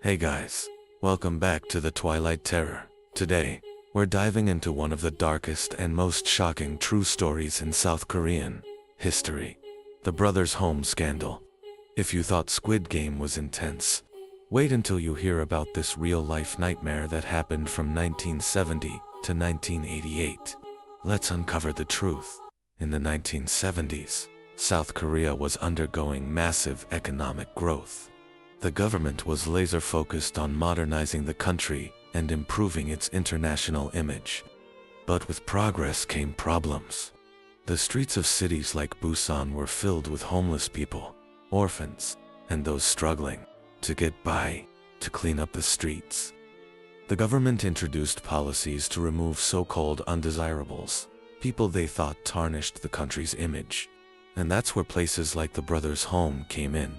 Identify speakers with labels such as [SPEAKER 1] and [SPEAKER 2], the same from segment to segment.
[SPEAKER 1] Hey guys, welcome back to the Twilight Terror. Today, we're diving into one of the darkest and most shocking true stories in South Korean history, the Brothers' Home scandal. If you thought Squid Game was intense, wait until you hear about this real-life nightmare that happened from 1970 to 1988. Let's uncover the truth. In the 1970s, South Korea was undergoing massive economic growth. The government was laser-focused on modernizing the country and improving its international image. But with progress came problems. The streets of cities like Busan were filled with homeless people, orphans, and those struggling to get by, to clean up the streets. The government introduced policies to remove so-called undesirables, people they thought tarnished the country's image. And that's where places like the Brothers' Home came in.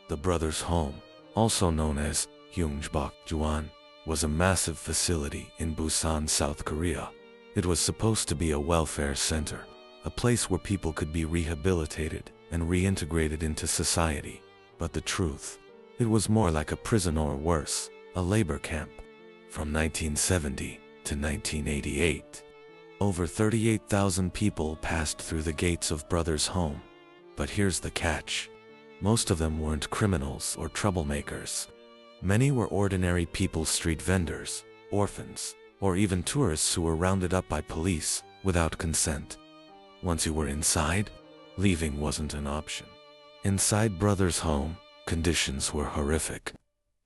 [SPEAKER 1] The Brothers' Home, also known as Juan, was a massive facility in Busan, South Korea. It was supposed to be a welfare center, a place where people could be rehabilitated and reintegrated into society. But the truth, it was more like a prison or worse, a labor camp. From 1970 to 1988, over 38,000 people passed through the gates of Brothers' Home. But here's the catch. Most of them weren't criminals or troublemakers. Many were ordinary people, street vendors, orphans, or even tourists who were rounded up by police without consent. Once you were inside, leaving wasn't an option. Inside Brothers' Home, conditions were horrific.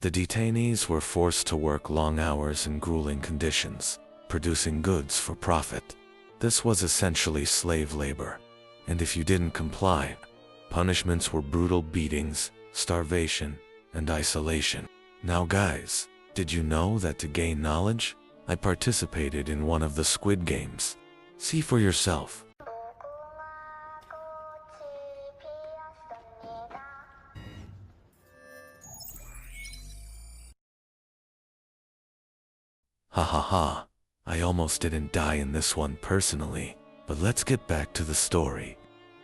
[SPEAKER 1] The detainees were forced to work long hours in grueling conditions, producing goods for profit. This was essentially slave labor, and if you didn't comply, punishments were brutal beatings, starvation, and isolation. Now guys, did you know that to gain knowledge, I participated in one of the Squid Games? See for yourself. Ha ha ha, I almost didn't die in this one personally, but let's get back to the story.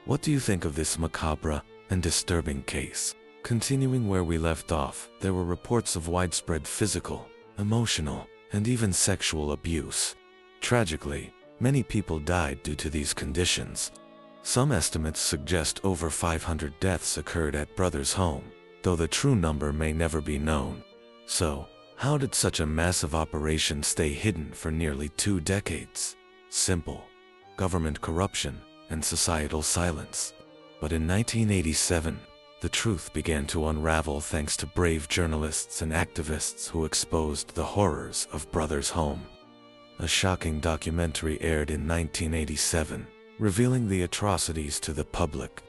[SPEAKER 1] What do you think of this macabre and disturbing case? Continuing where we left off, there were reports of widespread physical, emotional, and even sexual abuse. Tragically, many people died due to these conditions. Some estimates suggest over 500 deaths occurred at Brothers' Home, though the true number may never be known. So, how did such a massive operation stay hidden for nearly 2 decades? Simple: government corruption and societal silence. But in 1987, the truth began to unravel thanks to brave journalists and activists who exposed the horrors of Brothers' Home. A shocking documentary aired in 1987, revealing the atrocities to the public.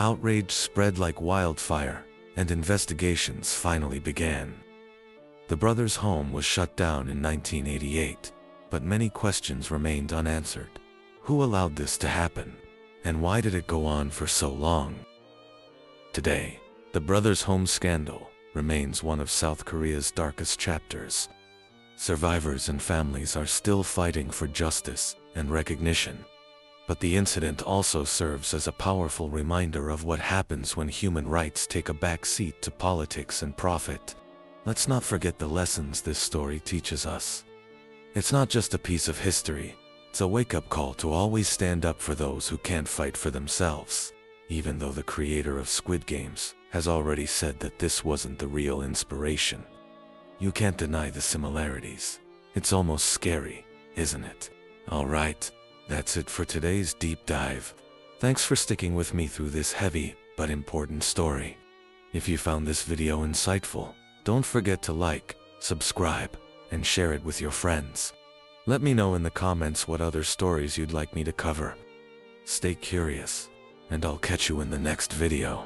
[SPEAKER 1] Outrage spread like wildfire, and investigations finally began. The Brothers' Home was shut down in 1988, but many questions remained unanswered. Who allowed this to happen? And why did it go on for so long? Today, the Brothers' Home scandal remains one of South Korea's darkest chapters. Survivors and families are still fighting for justice and recognition. But the incident also serves as a powerful reminder of what happens when human rights take a back seat to politics and profit. Let's not forget the lessons this story teaches us. It's not just a piece of history. It's a wake-up call to always stand up for those who can't fight for themselves, even though the creator of Squid Games has already said that this wasn't the real inspiration. You can't deny the similarities. It's almost scary, isn't it? Alright, that's it for today's deep dive. Thanks for sticking with me through this heavy but important story. If you found this video insightful, don't forget to like, subscribe, and share it with your friends. Let me know in the comments what other stories you'd like me to cover. Stay curious, and I'll catch you in the next video.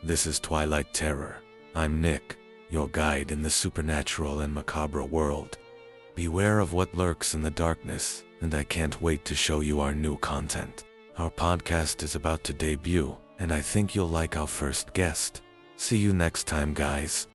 [SPEAKER 1] This is Twilight Terror. I'm Nick, your guide in the supernatural and macabre world. Beware of what lurks in the darkness, and I can't wait to show you our new content. Our podcast is about to debut, and I think you'll like our first guest. See you next time, guys.